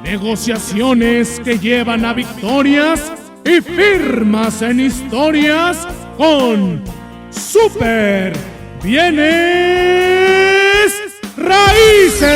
negociaciones que llevan a victorias y firmas en historias con Super Bienes Raíces.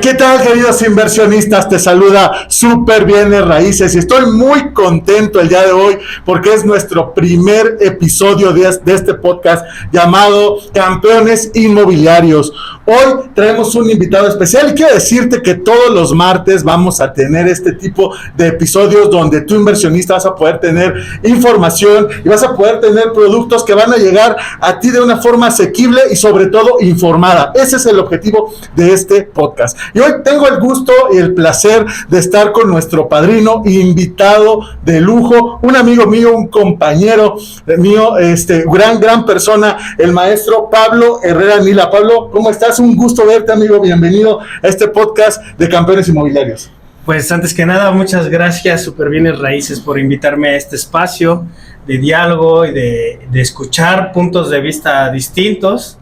¿Qué tal, queridos inversionistas? Te saluda Super Bienes Raíces y estoy muy contento el día de hoy porque es nuestro primer episodio de este podcast llamado Campeones Inmobiliarios. Hoy traemos un invitado especial y quiero decirte que todos los martes vamos a tener este tipo de episodios donde tú, inversionista, vas a poder tener información y vas a poder tener productos que van a llegar a ti de una forma asequible y sobre todo informada. Ese es el objetivo de este podcast. Y hoy tengo el gusto y el placer de estar con nuestro padrino invitado de lujo, un amigo mío, un compañero mío, gran persona, el maestro Pablo Herrera Nila. Pablo, ¿cómo estás? Un gusto verte, amigo. Bienvenido a este podcast de Campeones Inmobiliarios. Pues antes que nada, muchas gracias, Super Bienes Raíces, por invitarme a este espacio de diálogo y de escuchar puntos de vista distintos.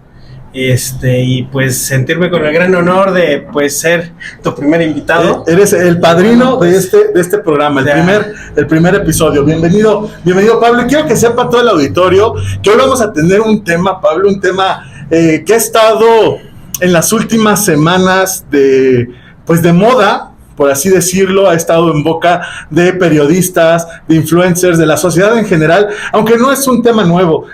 Y pues sentirme con el gran honor de pues ser tu primer invitado. Eres el padrino de este programa, el primer episodio. Bienvenido Pablo. Y quiero que sepa todo el auditorio que hoy vamos a tener un tema, Pablo, que ha estado en las últimas semanas de moda, por así decirlo. Ha estado en boca de periodistas, de influencers, de la sociedad en general, aunque no es un tema nuevo.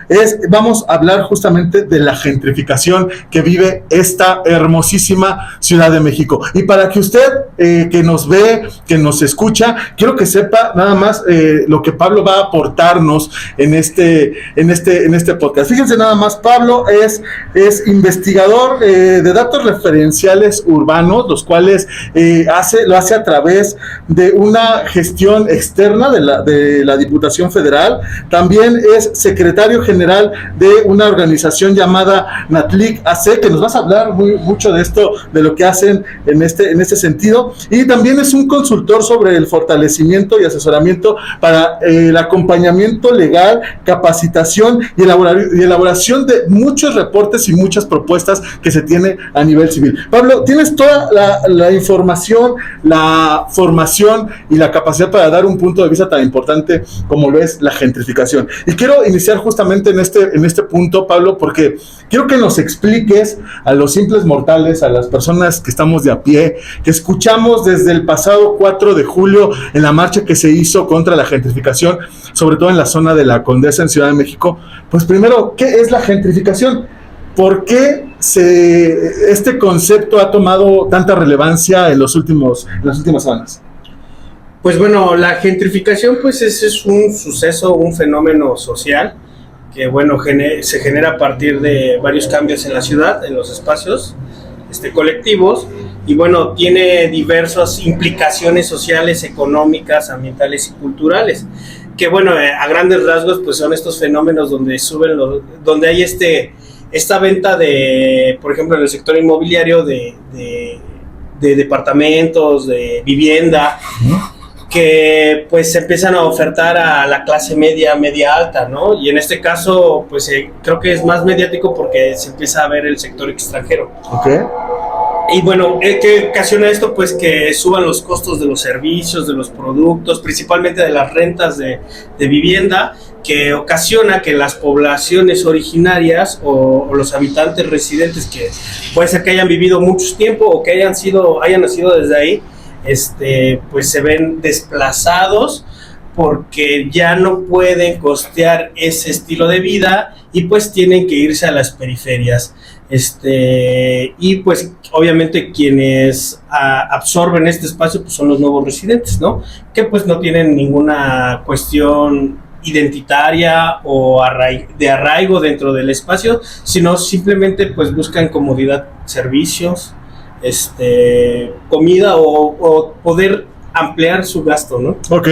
Vamos a hablar justamente de la gentrificación que vive esta hermosísima Ciudad de México. Y para que usted que nos ve, que nos escucha, quiero que sepa nada más lo que Pablo va a aportarnos en este podcast. Fíjense nada más, Pablo es investigador de datos referenciales urbanos, los cuales lo hace a través de una gestión externa de la Diputación Federal. También es secretario general de una organización llamada NATLIC AC, que nos vas a hablar mucho de esto, de lo que hacen en este sentido. Y también es un consultor sobre el fortalecimiento y asesoramiento para el acompañamiento legal, capacitación y elaboración de muchos reportes y muchas propuestas que se tiene a nivel civil. Pablo, tienes toda la información, la formación y la capacidad para dar un punto de vista tan importante como lo es la gentrificación. Y quiero iniciar justamente en este punto, Pablo, porque quiero que nos expliques a los simples mortales, a las personas que estamos de a pie, que escuchamos desde el pasado 4 de julio en la marcha que se hizo contra la gentrificación, sobre todo en la zona de la Condesa en Ciudad de México. Pues primero, ¿qué es la gentrificación? ¿Por qué este concepto ha tomado tanta relevancia en las últimas semanas? Pues bueno, la gentrificación pues es un suceso, un fenómeno social que bueno se genera a partir de varios cambios en la ciudad, en los espacios colectivos, y bueno, tiene diversas implicaciones sociales, económicas, ambientales y culturales, que bueno, a grandes rasgos pues son estos fenómenos donde donde hay esta venta de, por ejemplo, en el sector inmobiliario de departamentos, de vivienda, que pues se empiezan a ofertar a la clase media alta, ¿no? Y en este caso, pues creo que es más mediático porque se empieza a ver el sector extranjero. Okay. Y bueno, ¿qué ocasiona esto? Pues que suban los costos de los servicios, de los productos, principalmente de las rentas de vivienda, que ocasiona que las poblaciones originarias o los habitantes residentes, que puede ser que hayan vivido mucho tiempo o que hayan nacido desde ahí, pues se ven desplazados porque ya no pueden costear ese estilo de vida y pues tienen que irse a las periferias. Y pues obviamente quienes absorben este espacio pues son los nuevos residentes, ¿no? Que pues no tienen ninguna cuestión identitaria o de arraigo dentro del espacio, sino simplemente pues buscan comodidad, servicios, comida o poder ampliar su gasto, ¿no? Ok.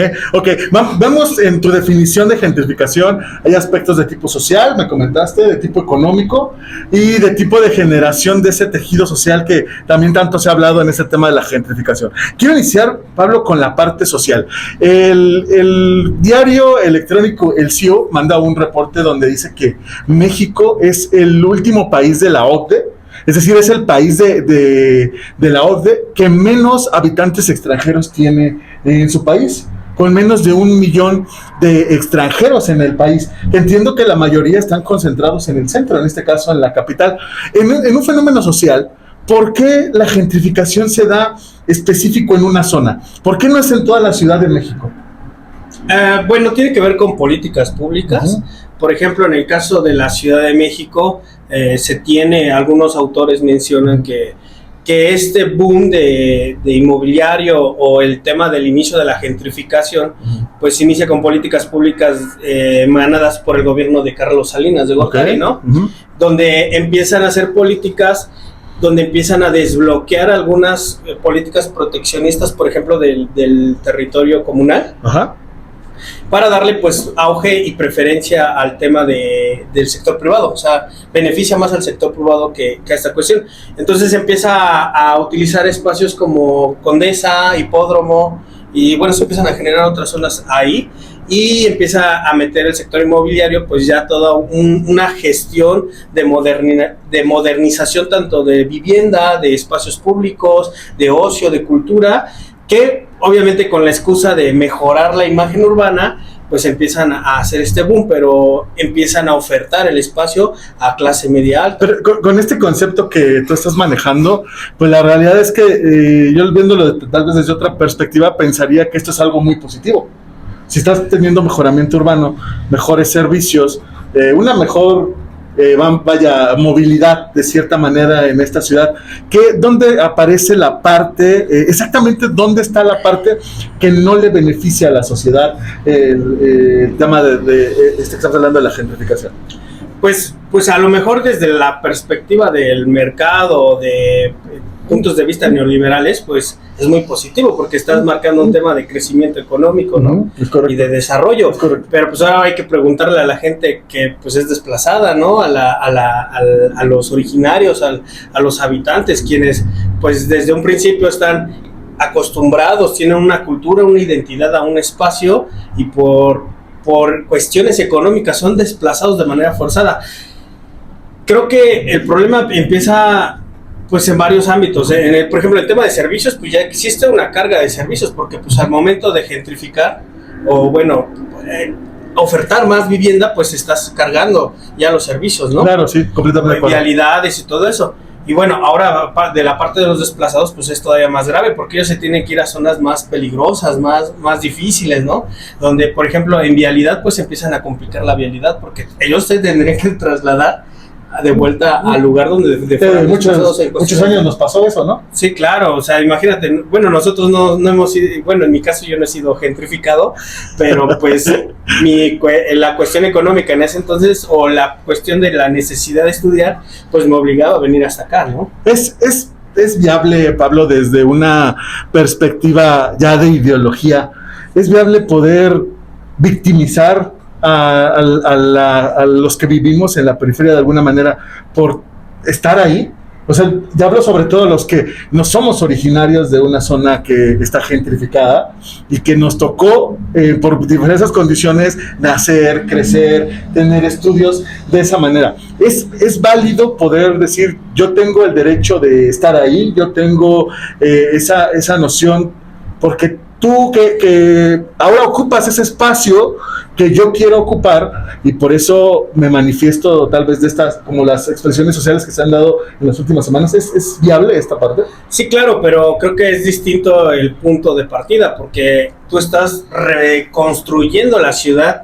Vamos en tu definición de gentrificación. Hay aspectos de tipo social, me comentaste, de tipo económico y de tipo de generación de ese tejido social que también tanto se ha hablado en este tema de la gentrificación. Quiero iniciar, Pablo, con la parte social. El diario electrónico El CIO manda un reporte donde dice que México es el último país de la OCDE Es decir, es el país de la OCDE que menos habitantes extranjeros tiene en su país, con menos de 1 millón de extranjeros en el país. Entiendo que la mayoría están concentrados en el centro, en este caso en la capital. En un fenómeno social, ¿por qué la gentrificación se da específico en una zona? ¿Por qué no es en toda la Ciudad de México? Bueno, tiene que ver con políticas públicas. Por ejemplo, en el caso de la Ciudad de México, algunos autores mencionan que este boom de inmobiliario o el tema del inicio de la gentrificación, pues inicia con políticas públicas emanadas por el gobierno de Carlos Salinas de Gortari, ¿no? Donde empiezan a hacer políticas, donde empiezan a desbloquear algunas políticas proteccionistas, por ejemplo, del territorio comunal. Para darle pues auge y preferencia al tema del sector privado, o sea, beneficia más al sector privado que a esta cuestión. Entonces empieza a utilizar espacios como Condesa, Hipódromo, y bueno, se empiezan a generar otras zonas ahí, y empieza a meter el sector inmobiliario pues ya toda una gestión de modernización tanto de vivienda, de espacios públicos, de ocio, de cultura, que obviamente con la excusa de mejorar la imagen urbana, pues empiezan a hacer este boom, pero empiezan a ofertar el espacio a clase media alta. Pero con este concepto que tú estás manejando, pues la realidad es que yo viéndolo tal vez desde otra perspectiva, pensaría que esto es algo muy positivo. Si estás teniendo mejoramiento urbano, mejores servicios, una mejor movilidad de cierta manera en esta ciudad, ¿dónde aparece la parte, exactamente dónde está la parte que no le beneficia a la sociedad el tema de que estamos hablando de la gentrificación? Pues a lo mejor desde la perspectiva del mercado, de puntos de vista neoliberales, pues es muy positivo porque estás marcando un tema de crecimiento económico, ¿no? Y de desarrollo. Pero pues ahora hay que preguntarle a la gente que pues es desplazada, ¿no? A los originarios, a los habitantes, quienes pues desde un principio están acostumbrados, tienen una cultura, una identidad a un espacio, y por cuestiones económicas son desplazados de manera forzada. Creo que el problema empieza pues en varios ámbitos. Por ejemplo, el tema de servicios, pues ya existe una carga de servicios, porque pues al momento de gentrificar o bueno, ofertar más vivienda, pues estás cargando ya los servicios, ¿no? Claro, sí, completamente de acuerdo. Vialidades y todo eso. Y bueno, ahora de la parte de los desplazados, pues es todavía más grave, porque ellos se tienen que ir a zonas más peligrosas, más difíciles, ¿no? Donde, por ejemplo, en vialidad, pues empiezan a complicar la vialidad, porque ellos se tendrían que trasladar de vuelta al lugar donde muchos años nos pasó eso, ¿no? Sí, claro, o sea, imagínate, bueno, nosotros no hemos sido, bueno, en mi caso yo no he sido gentrificado, pero pues la cuestión económica en ese entonces, o la cuestión de la necesidad de estudiar, pues me obligaba a venir hasta acá, ¿no? Es viable, Pablo, desde una perspectiva ya de ideología, es viable poder victimizar a los que vivimos en la periferia de alguna manera por estar ahí. O sea, ya hablo sobre todo los que no somos originarios de una zona que está gentrificada y que nos tocó por diversas condiciones nacer, crecer, tener estudios de esa manera. Es válido poder decir, yo tengo el derecho de estar ahí, yo tengo esa noción, porque tú que ahora ocupas ese espacio que yo quiero ocupar, y por eso me manifiesto tal vez de estas, como las expresiones sociales que se han dado en las últimas semanas. ¿Es viable esta parte? Sí, claro, pero creo que es distinto el punto de partida, porque tú estás reconstruyendo la ciudad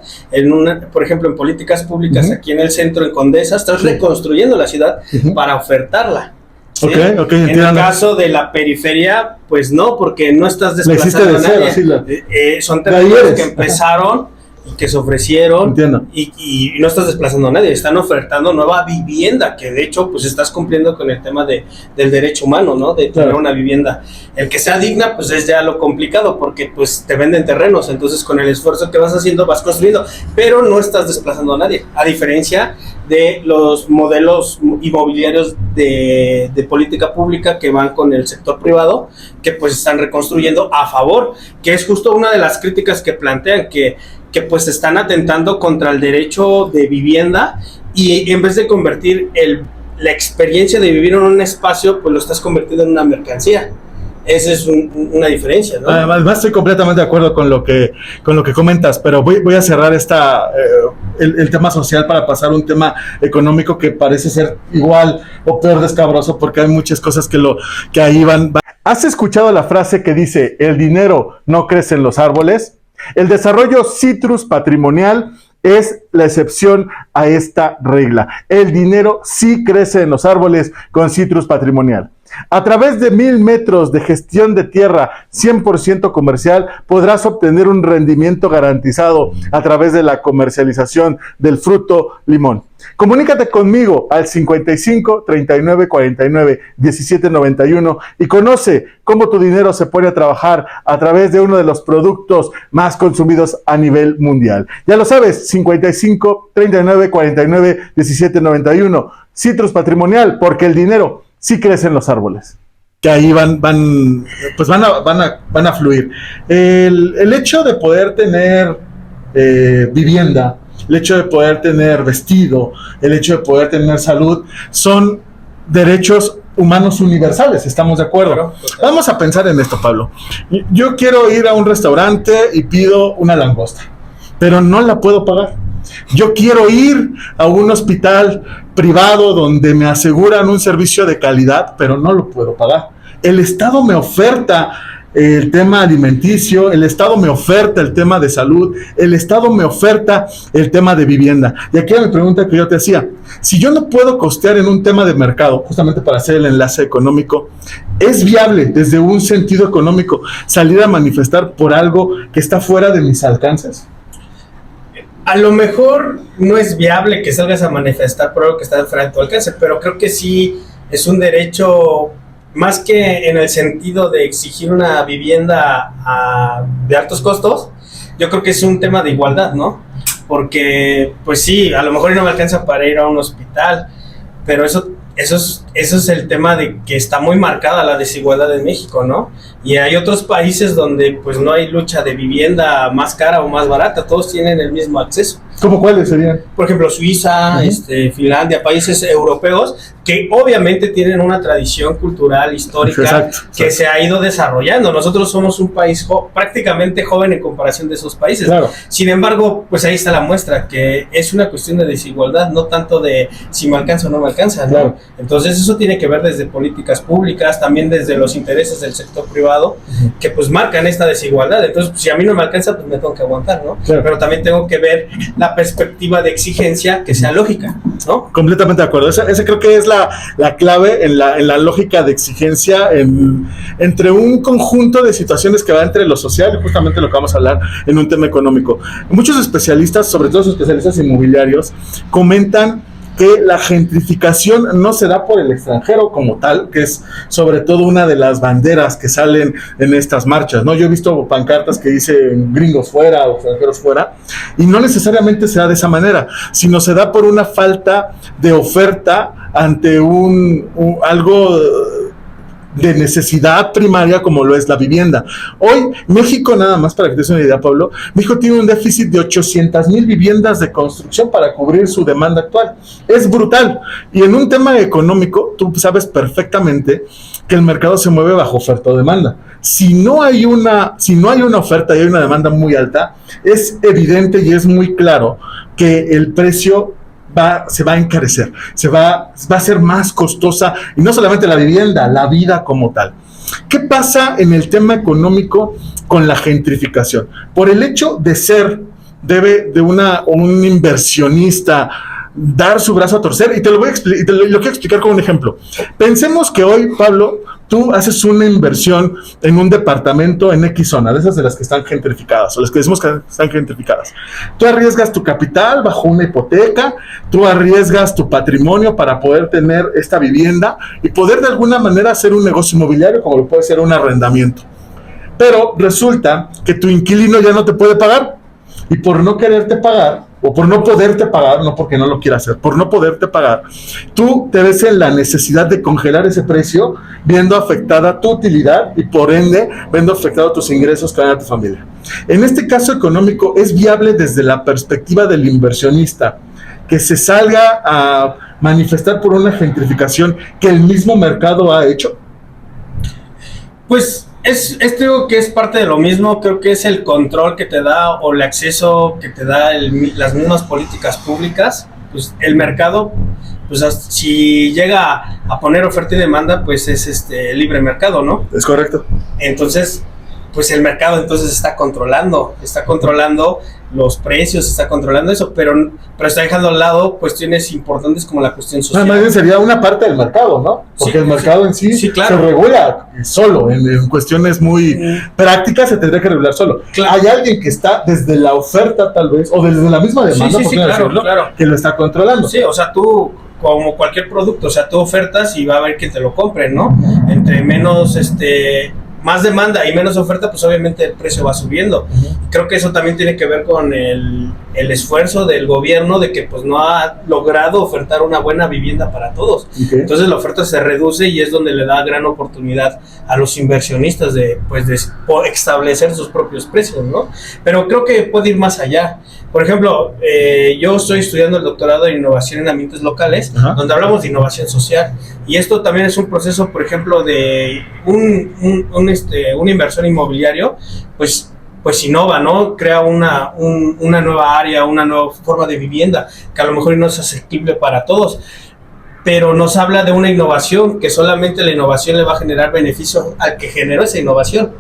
por ejemplo, en políticas públicas, aquí en el centro, en Condesa, estás reconstruyendo la ciudad para ofertarla. ¿Sí? Okay, en el caso de la periferia, pues no, porque no estás desplazando a nadie. Son territorios que empezaron y que se ofrecieron, y no estás desplazando a nadie, están ofertando nueva vivienda, que de hecho pues estás cumpliendo con el tema del derecho humano, ¿no? De tener una vivienda, el que sea digna, pues es ya lo complicado, porque pues te venden terrenos, entonces con el esfuerzo que vas haciendo vas construyendo, pero no estás desplazando a nadie, a diferencia de los modelos inmobiliarios de política pública que van con el sector privado, que pues están reconstruyendo a favor, que es justo una de las críticas que plantean, que pues están atentando contra el derecho de vivienda, y en vez de convertir la experiencia de vivir en un espacio, pues lo estás convirtiendo en una mercancía. Esa es una diferencia, ¿no? Además, estoy completamente de acuerdo con lo que comentas, pero voy a cerrar el tema social para pasar a un tema económico que parece ser igual o peor de escabroso, porque hay muchas cosas que ahí van. ¿Has escuchado la frase que dice, el dinero no crece en los árboles? El desarrollo citrus patrimonial es la excepción a esta regla. El dinero sí crece en los árboles con citrus patrimonial. A través de 1000 metros de gestión de tierra 100% comercial, podrás obtener un rendimiento garantizado a través de la comercialización del fruto limón. Comunícate conmigo al 55 39 49 17 91 y conoce cómo tu dinero se pone a trabajar a través de uno de los productos más consumidos a nivel mundial. Ya lo sabes, 55 39 49 17 91. Citrus Patrimonial, porque el dinero sí crecen los árboles. Que ahí van a fluir. El hecho de poder tener vivienda, el hecho de poder tener vestido, el hecho de poder tener salud, son derechos humanos universales, ¿estamos de acuerdo? Claro. Vamos a pensar en esto, Pablo. Yo quiero ir a un restaurante y pido una langosta, pero no la puedo pagar. Yo quiero ir a un hospital privado donde me aseguran un servicio de calidad, pero no lo puedo pagar. El Estado me oferta el tema alimenticio, el Estado me oferta el tema de salud, el Estado me oferta el tema de vivienda. Y aquí hay una pregunta que yo te hacía. Si yo no puedo costear en un tema de mercado, justamente para hacer el enlace económico, ¿es viable desde un sentido económico salir a manifestar por algo que está fuera de mis alcances? A lo mejor no es viable que salgas a manifestar por algo que está fuera de tu alcance, pero creo que sí es un derecho, más que en el sentido de exigir una vivienda de altos costos, yo creo que es un tema de igualdad, ¿no? Porque, pues sí, a lo mejor no me alcanza para ir a un hospital, pero eso es el tema de que está muy marcada la desigualdad en México, ¿no? Y hay otros países donde pues no hay lucha de vivienda más cara o más barata, todos tienen el mismo acceso. ¿Cómo cuáles serían? Por ejemplo, Suiza, Finlandia, países europeos que obviamente tienen una tradición cultural, histórica, que se ha ido desarrollando. Nosotros somos un país prácticamente joven en comparación de esos países. Claro. Sin embargo, pues ahí está la muestra, que es una cuestión de desigualdad, no tanto de si me alcanza o no me alcanza, ¿no? Claro. Entonces eso tiene que ver desde políticas públicas, también desde los intereses del sector privado, que pues marcan esta desigualdad. Entonces, pues, si a mí no me alcanza, pues me tengo que aguantar, ¿no? Claro. Pero también tengo que ver la perspectiva de exigencia que sea lógica, ¿no? Completamente de acuerdo. Esa creo que es la clave en la lógica de exigencia entre un conjunto de situaciones que va entre lo social y justamente lo que vamos a hablar en un tema económico. Muchos especialistas, sobre todo los especialistas inmobiliarios, comentan que la gentrificación no se da por el extranjero como tal, que es sobre todo una de las banderas que salen en estas marchas, ¿no? Yo he visto pancartas que dicen gringos fuera o extranjeros fuera, y no necesariamente se da de esa manera, sino se da por una falta de oferta ante algo de necesidad primaria como lo es la vivienda. Hoy México, nada más para que te des una idea, Pablo, México tiene un déficit de 800,000 viviendas de construcción para cubrir su demanda actual. Es brutal. Y en un tema económico, tú sabes perfectamente que el mercado se mueve bajo oferta o demanda. Si no hay una oferta y hay una demanda muy alta, es evidente y es muy claro que el precio se va a encarecer, va a ser más costosa, y no solamente la vivienda, la vida como tal. ¿Qué pasa en el tema económico con la gentrificación? Por el hecho de ser, un inversionista dar su brazo a torcer, y te lo quiero explicar con un ejemplo. Pensemos que hoy, Pablo, tú haces una inversión en un departamento en X zona, de esas de las que están gentrificadas, o las que decimos que están gentrificadas. Tú arriesgas tu capital bajo una hipoteca, tú arriesgas tu patrimonio para poder tener esta vivienda y poder de alguna manera hacer un negocio inmobiliario, como lo puede ser un arrendamiento. Pero resulta que tu inquilino ya no te puede pagar, y por no quererte pagar, o por no poderte pagar, no porque no lo quiera hacer, por no poderte pagar, tú te ves en la necesidad de congelar ese precio, viendo afectada tu utilidad y por ende, viendo afectado tus ingresos que van a tu familia. En este caso económico, es viable desde la perspectiva del inversionista que se salga a manifestar por una gentrificación que el mismo mercado ha hecho? Pues creo que es parte de lo mismo. Creo que es el control que te da o el acceso que te da las mismas políticas públicas. Pues el mercado, pues si llega a poner oferta y demanda, pues es libre mercado, ¿no? Es correcto. Entonces, pues el mercado entonces está controlando los precios, está controlando eso, pero está dejando al lado cuestiones importantes como la cuestión social. Más bien sería una parte del mercado, ¿no? Porque el mercado en sí claro, se regula solo, en cuestiones muy prácticas se tendría que regular solo. Claro. Hay alguien que está desde la oferta tal vez, o desde la misma demanda, claro, que lo está controlando. Sí, o sea, tú, como cualquier producto, o sea, tú ofertas y va a haber quien te lo compre, ¿no? Entre menos, más demanda y menos oferta, pues obviamente el precio va subiendo. Creo que eso también tiene que ver con el esfuerzo del gobierno de que pues no ha logrado ofertar una buena vivienda para todos. Entonces la oferta se reduce y es donde le da gran oportunidad a los inversionistas de establecer sus propios precios, ¿no? Pero creo que puede ir más allá. Por ejemplo, yo estoy estudiando el doctorado en innovación en ambientes locales, donde hablamos de innovación social. Y esto también es un proceso, por ejemplo, de un inversor inmobiliario, pues innova, ¿no? Crea una nueva área, una nueva forma de vivienda, que a lo mejor no es asequible para todos, pero nos habla de una innovación, que solamente la innovación le va a generar beneficio al que generó esa innovación.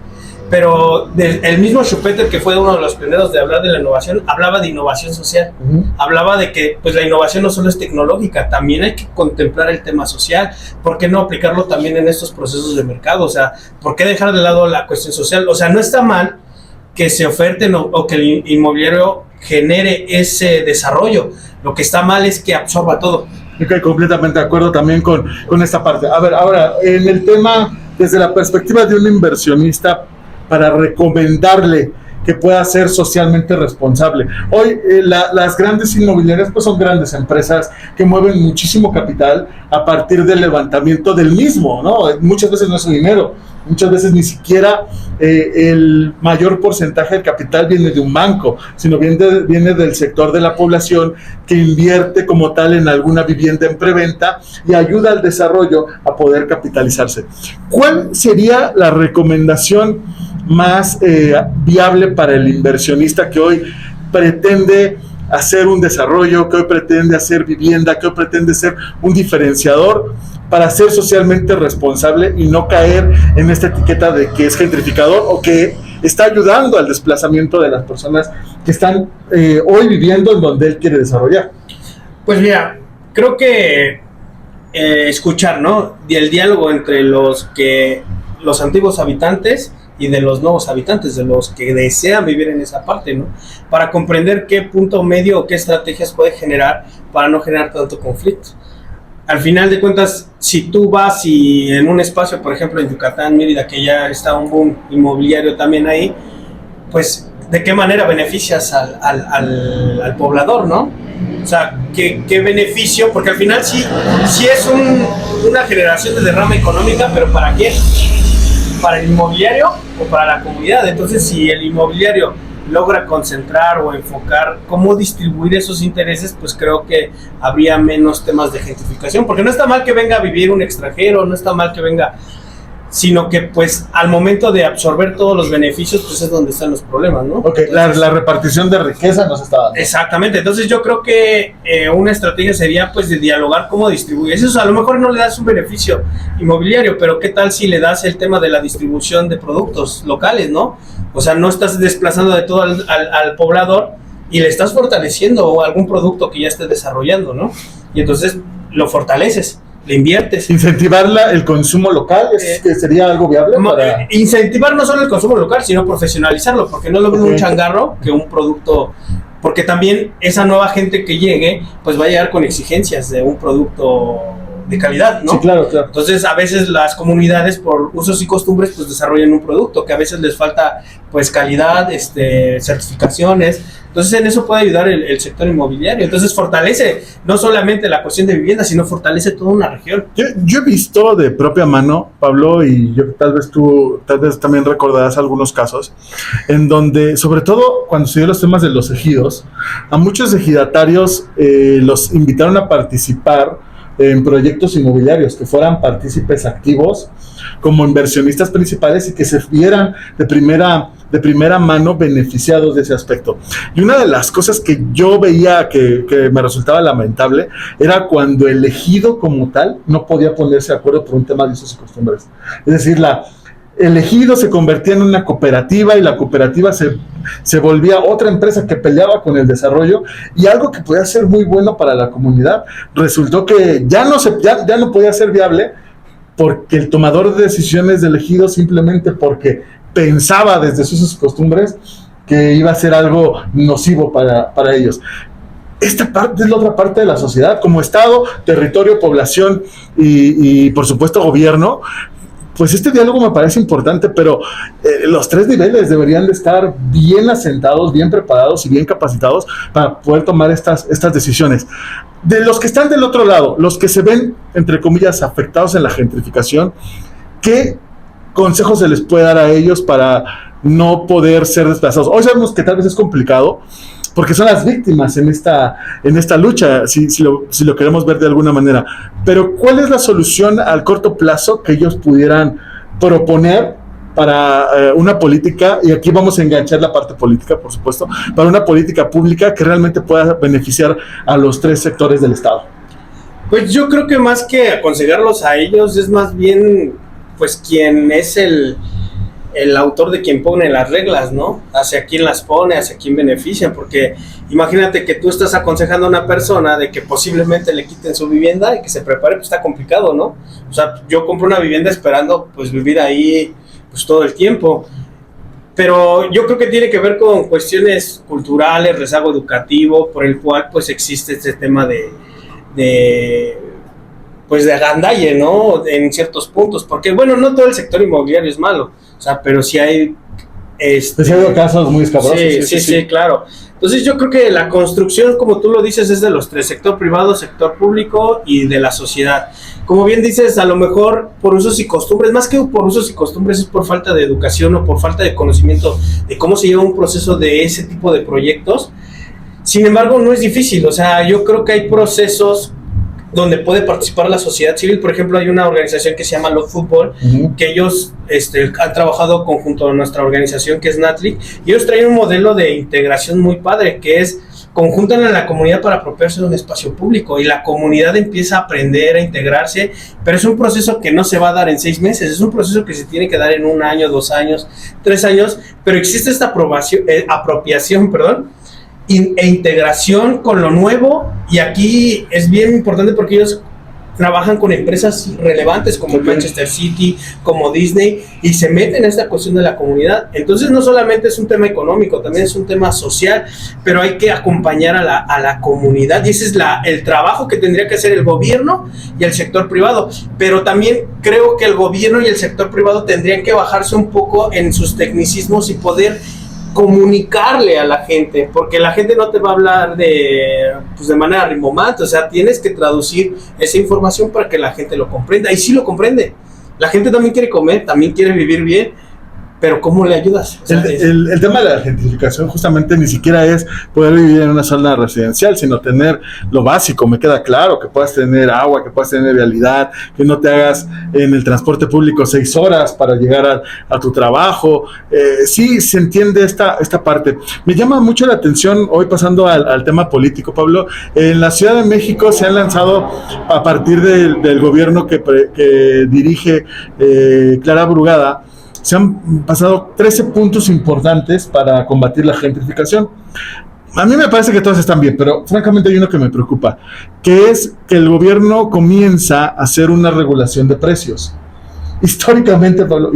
Pero el mismo Schumpeter, que fue uno de los pioneros de hablar de la innovación, hablaba de innovación social. Hablaba de que pues la innovación no solo es tecnológica, también hay que contemplar el tema social. ¿Por qué no aplicarlo también en estos procesos de mercado? O sea, ¿por qué dejar de lado la cuestión social? O sea, no está mal que se oferten o que el inmobiliario genere ese desarrollo. Lo que está mal es que absorba todo. Ok, completamente de acuerdo también con esta parte. A ver, ahora, en el tema, desde la perspectiva de un inversionista, para recomendarle que pueda ser socialmente responsable. Hoy las grandes inmobiliarias pues son grandes empresas que mueven muchísimo capital a partir del levantamiento del mismo, ¿no? Muchas veces no es su dinero, muchas veces ni siquiera el mayor porcentaje del capital viene de un banco, sino viene del sector de la población que invierte como tal en alguna vivienda en preventa y ayuda al desarrollo a poder capitalizarse. ¿Cuál sería la recomendación más viable para el inversionista que hoy pretende hacer un desarrollo, que hoy pretende hacer vivienda, que hoy pretende ser un diferenciador para ser socialmente responsable y no caer en esta etiqueta de que es gentrificador o que está ayudando al desplazamiento de las personas que están hoy viviendo en donde él quiere desarrollar? Pues mira, creo que escuchar, ¿no? Y el diálogo entre los antiguos habitantes y de los nuevos habitantes, de los que desean vivir en esa parte, ¿no? Para comprender qué punto medio o qué estrategias puede generar para no generar tanto conflicto. Al final de cuentas, si tú vas y en un espacio, por ejemplo en Yucatán, Mérida, que ya está un boom inmobiliario también ahí, pues de qué manera beneficias al poblador, ¿no? O sea, ¿qué beneficio? Porque al final sí es una generación de derrama económica, pero ¿para quién? ¿Para el inmobiliario o para la comunidad? Entonces, si el inmobiliario logra concentrar o enfocar cómo distribuir esos intereses, pues creo que habría menos temas de gentrificación, porque no está mal que venga a vivir un extranjero, no está mal que venga, sino que pues al momento de absorber todos los beneficios, pues es donde están los problemas, ¿no? Ok, entonces, la repartición de riqueza no se está dando. Exactamente, entonces yo creo que una estrategia sería pues de dialogar cómo distribuyes eso. A lo mejor no le das un beneficio inmobiliario, pero ¿qué tal si le das el tema de la distribución de productos locales, ¿no? O sea, no estás desplazando de todo al poblador y le estás fortaleciendo algún producto que ya esté desarrollando, ¿no? Y entonces lo fortaleces, le inviertes. Incentivar el consumo local, que sería algo viable para... Incentivar no solo el consumo local, sino profesionalizarlo, porque no es lo mismo un changarro que un producto, porque también esa nueva gente que llegue, pues va a llegar con exigencias de un producto de calidad, ¿no? Sí, claro, claro. Entonces, a veces las comunidades, por usos y costumbres, pues desarrollan un producto que a veces les falta, pues, calidad, certificaciones. Entonces, en eso puede ayudar el sector inmobiliario. Entonces, fortalece no solamente la cuestión de vivienda, sino fortalece toda una región. Yo he visto de propia mano, Pablo, y tal vez también recordarás algunos casos, en donde, sobre todo cuando se dio los temas de los ejidos, a muchos ejidatarios los invitaron a participar en proyectos inmobiliarios, que fueran partícipes activos como inversionistas principales y que se vieran de primera mano beneficiados de ese aspecto. Y una de las cosas que yo veía que me resultaba lamentable era cuando el ejido como tal no podía ponerse de acuerdo por un tema de usos y costumbres. Es decir, el ejido se convertía en una cooperativa y la cooperativa se volvía otra empresa que peleaba con el desarrollo, y algo que podía ser muy bueno para la comunidad resultó que ya no podía ser viable, porque el tomador de decisiones del ejido, simplemente porque pensaba desde sus costumbres que iba a ser algo nocivo para ellos. Esta parte es la otra parte de la sociedad, como Estado, territorio, población y por supuesto gobierno. Pues este diálogo me parece importante, pero los 3 niveles deberían de estar bien asentados, bien preparados y bien capacitados para poder tomar estas decisiones. De los que están del otro lado, los que se ven, entre comillas, afectados en la gentrificación, ¿qué consejos se les puede dar a ellos para no poder ser desplazados? Hoy sabemos que tal vez es complicado, porque son las víctimas en esta lucha, si lo queremos ver de alguna manera. Pero ¿cuál es la solución al corto plazo que ellos pudieran proponer para una política? Y aquí vamos a enganchar la parte política, por supuesto, para una política pública que realmente pueda beneficiar a los 3 sectores del Estado. Pues yo creo que más que aconsejarlos a ellos, es más bien pues quien es el autor de quien pone las reglas, ¿no? Hacia quién las pone, hacia quién beneficia, porque imagínate que tú estás aconsejando a una persona de que posiblemente le quiten su vivienda y que se prepare, pues está complicado, ¿no? O sea, yo compro una vivienda esperando pues vivir ahí pues todo el tiempo, pero yo creo que tiene que ver con cuestiones culturales, rezago educativo, por el cual pues existe este tema de agandalle, ¿no? En ciertos puntos, porque bueno, no todo el sector inmobiliario es malo, o sea, pero sí hay pues hay casos muy escabrosos. Sí, claro. Entonces yo creo que la construcción, como tú lo dices, es de los 3, sector privado, sector público y de la sociedad. Como bien dices, a lo mejor por usos y costumbres, más que por usos y costumbres, es por falta de educación o por falta de conocimiento de cómo se lleva un proceso de ese tipo de proyectos. Sin embargo, no es difícil, o sea, yo creo que hay procesos donde puede participar la sociedad civil. Por ejemplo, hay una organización que se llama Love Fútbol, que ellos han trabajado conjunto a nuestra organización, que es NATLIC, y ellos traen un modelo de integración muy padre, que es conjuntan a la comunidad para apropiarse de un espacio público, y la comunidad empieza a aprender, a integrarse, pero es un proceso que no se va a dar en 6 meses, es un proceso que se tiene que dar en 1 año, 2 años, 3 años, pero existe esta apropiación, e integración con lo nuevo, y aquí es bien importante porque ellos trabajan con empresas relevantes como Manchester City, como Disney, y se meten en esta cuestión de la comunidad. Entonces no solamente es un tema económico, también es un tema social, pero hay que acompañar a la comunidad, y ese es el trabajo que tendría que hacer el gobierno y el sector privado. Pero también creo que el gobierno y el sector privado tendrían que bajarse un poco en sus tecnicismos y poder comunicarle a la gente, porque la gente no te va a hablar de manera rimbombante, o sea, tienes que traducir esa información para que la gente lo comprenda, y sí lo comprende. La gente también quiere comer, también quiere vivir bien, pero ¿cómo le ayudas? O sea, el tema de la gentrificación justamente ni siquiera es poder vivir en una zona residencial, sino tener lo básico. Me queda claro que puedas tener agua, que puedas tener vialidad, que no te hagas en el transporte público 6 horas para llegar a tu trabajo. Sí, se entiende esta parte. Me llama mucho la atención, hoy pasando al tema político, Pablo, en la Ciudad de México se han lanzado, a partir del gobierno que dirige Clara Brugada, se han pasado 13 puntos importantes para combatir la gentrificación. A mí me parece que todos están bien, pero francamente hay uno que me preocupa, que es que el gobierno comienza a hacer una regulación de precios. Históricamente, Pablo,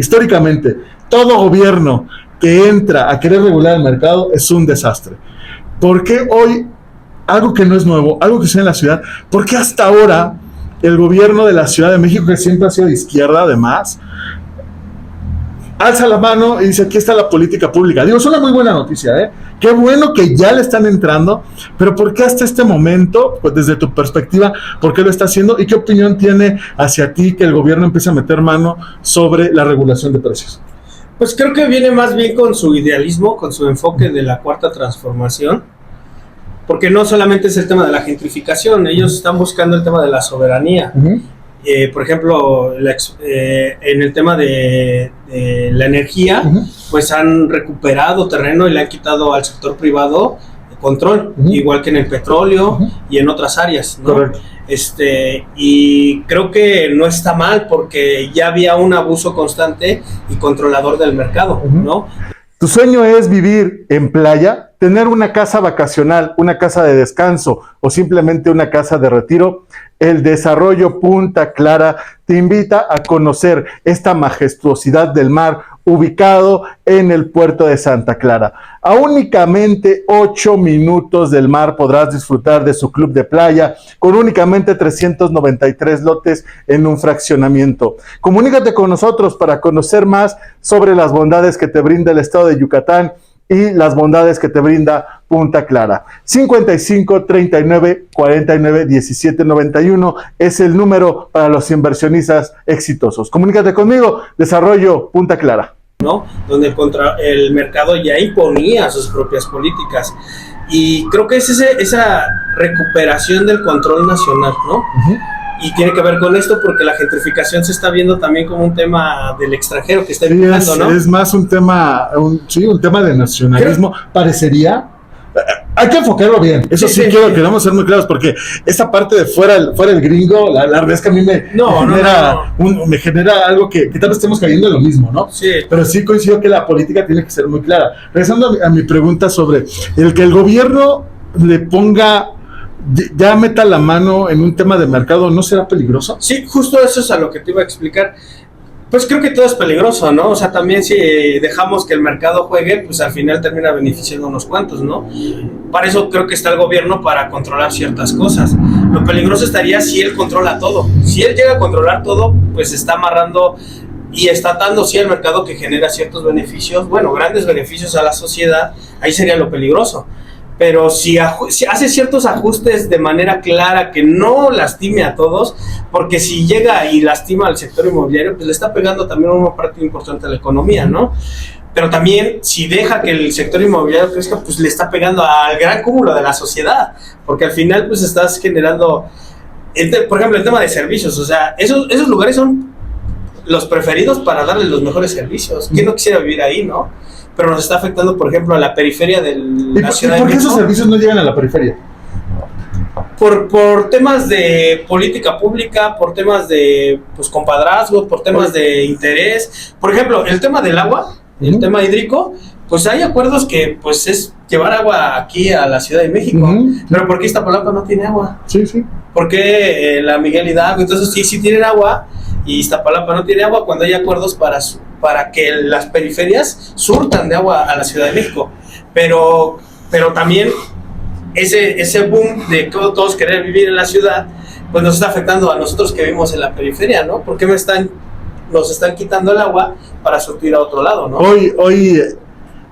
todo gobierno que entra a querer regular el mercado es un desastre. ¿Por qué hoy, algo que no es nuevo, algo que sucede en la ciudad, por qué hasta ahora el gobierno de la Ciudad de México, que siempre ha sido de izquierda además, alza la mano y dice, aquí está la política pública? Digo, es una muy buena noticia, ¿eh? Qué bueno que ya le están entrando, pero ¿por qué hasta este momento, pues desde tu perspectiva, por qué lo está haciendo? ¿Y qué opinión tiene hacia ti que el gobierno empiece a meter mano sobre la regulación de precios? Pues creo que viene más bien con su idealismo, con su enfoque de la cuarta transformación, porque no solamente es el tema de la gentrificación, ellos están buscando el tema de la soberanía. Por ejemplo, en el tema de la energía, pues han recuperado terreno y le han quitado al sector privado control, igual que en el petróleo y en otras áreas, ¿no? Correcto. Y creo que no está mal porque ya había un abuso constante y controlador del mercado, ¿no? ¿Tu sueño es vivir en playa, tener una casa vacacional, una casa de descanso o simplemente una casa de retiro? El Desarrollo Punta Clara te invita a conocer esta majestuosidad del mar ubicado en el puerto de Santa Clara. A únicamente 8 minutos del mar podrás disfrutar de su club de playa con únicamente 393 lotes en un fraccionamiento. Comunícate con nosotros para conocer más sobre las bondades que te brinda el estado de Yucatán y las bondades que te brinda Punta Clara. 55 39 49 17 91 es el número para los inversionistas exitosos. Comunícate conmigo, Desarrollo Punta Clara, ¿no? Donde el mercado ya imponía sus propias políticas. Y creo que es esa recuperación del control nacional, ¿no? Y tiene que ver con esto porque la gentrificación se está viendo también como un tema del extranjero que está empujando, ¿no? Es más un tema, un tema de nacionalismo, parecería. Hay que enfocarlo bien, eso sí, queremos ser muy claros, porque esta parte de fuera el gringo, la verdad es que a mí me genera algo que tal vez estemos cayendo en lo mismo, ¿no? Sí. Pero sí coincido que la política tiene que ser muy clara. Regresando a mi pregunta sobre el que el gobierno le ponga, ya meta la mano en un tema de mercado, ¿no será peligroso? Sí, justo eso es a lo que te iba a explicar. Pues creo que todo es peligroso, ¿no? O sea, también si dejamos que el mercado juegue, pues al final termina beneficiando a unos cuantos, ¿no? Para eso creo que está el gobierno, para controlar ciertas cosas. Lo peligroso estaría si él controla todo. Si él llega a controlar todo, pues está amarrando y está dando sí al mercado que genera ciertos beneficios, bueno, grandes beneficios a la sociedad, ahí sería lo peligroso. Pero si hace ciertos ajustes de manera clara que no lastime a todos, porque si llega y lastima al sector inmobiliario, pues le está pegando también una parte importante de la economía, ¿no? Pero también si deja que el sector inmobiliario crezca, pues le está pegando al gran cúmulo de la sociedad, porque al final pues estás generando, por ejemplo, el tema de servicios, o sea, esos lugares son los preferidos para darle los mejores servicios. ¿Quién no quisiera vivir ahí, no? Pero nos está afectando, por ejemplo, a la periferia de la ciudad de México. ¿Y por qué esos servicios no llegan a la periferia? Por temas de política pública, por temas de compadrazgo, por temas de interés. Por ejemplo, el tema del agua, el tema hídrico, pues hay acuerdos que pues es llevar agua aquí a la Ciudad de México. Pero ¿por qué Iztapalapa no tiene agua? Sí, sí. ¿Por qué la Miguel Hidalgo? Entonces sí tienen agua y Iztapalapa no tiene agua cuando hay acuerdos para que las periferias surtan de agua a la Ciudad de México. Pero también ese boom de todos querer vivir en la ciudad, pues nos está afectando a nosotros que vivimos en la periferia, ¿no? Porque nos están quitando el agua para surtir a otro lado, ¿no? Hoy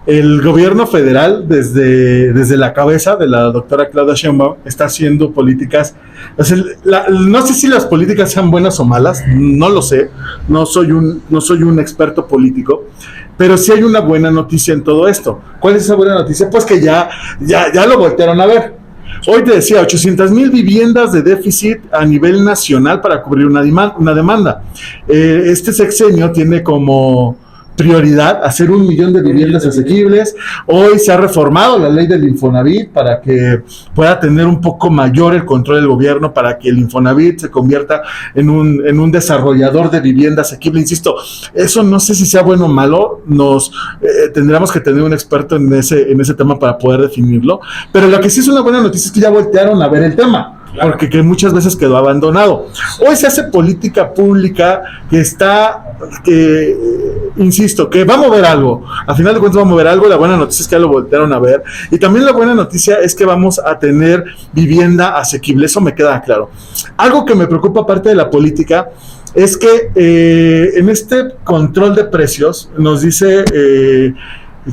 el gobierno federal, desde la cabeza de la doctora Claudia Sheinbaum, está haciendo políticas. O sea, no sé si las políticas sean buenas o malas, no lo sé, no soy un experto político, pero sí hay una buena noticia en todo esto. ¿Cuál es esa buena noticia? Pues que ya lo voltearon a ver. Hoy te decía, 800,000 viviendas de déficit a nivel nacional para cubrir una demanda. Este sexenio tiene como prioridad hacer 1 millón de viviendas asequibles. Hoy se ha reformado la ley del Infonavit para que pueda tener un poco mayor el control del gobierno, para que el Infonavit se convierta en un desarrollador de vivienda asequible. Insisto, eso no sé si sea bueno o malo, tendríamos que tener un experto en ese tema para poder definirlo, pero lo que sí es una buena noticia es que ya voltearon a ver el tema. Porque que muchas veces quedó abandonado. Hoy se hace política pública insisto, que va a mover algo. A final de cuentas va a mover algo. La buena noticia es que ya lo voltearon a ver. Y también la buena noticia es que vamos a tener vivienda asequible. Eso me queda claro. Algo que me preocupa aparte de la política es que en este control de precios nos dice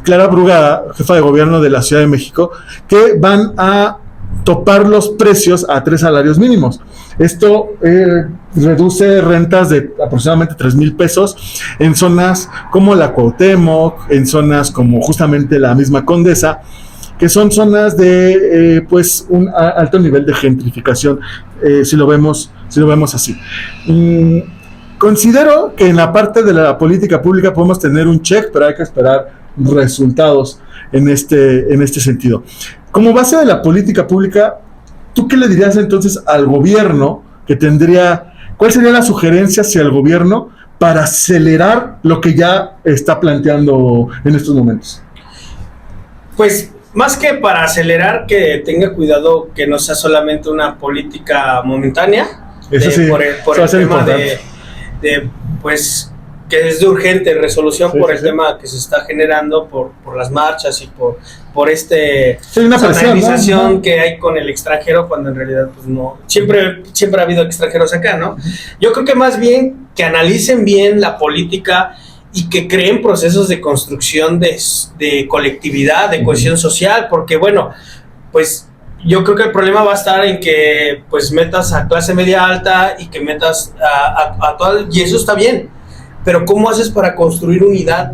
Clara Brugada, jefa de gobierno de la Ciudad de México, que van a topar los precios a 3 salarios mínimos. Esto reduce rentas de aproximadamente 3,000 pesos en zonas como la Cuauhtémoc, en zonas como justamente la misma Condesa, que son zonas de pues un alto nivel de gentrificación, si lo vemos así. Considero que en la parte de la política pública podemos tener un check, pero hay que esperar resultados en este sentido. Como base de la política pública, ¿tú qué le dirías entonces al gobierno que tendría, cuál sería la sugerencia hacia el gobierno para acelerar lo que ya está planteando en estos momentos? Pues más que para acelerar, que tenga cuidado que no sea solamente una política momentánea. Eso sí, por el tema de pues que es de urgente resolución el tema que se está generando por las marchas y por una organización, ¿no?, que hay con el extranjero, cuando en realidad pues no, siempre ha habido extranjeros acá, ¿no? Yo creo que más bien que analicen bien la política y que creen procesos de construcción de colectividad, de cohesión social, porque bueno, pues yo creo que el problema va a estar en que pues metas a clase media alta y que metas a toda, y eso está bien, pero ¿cómo haces para construir unidad,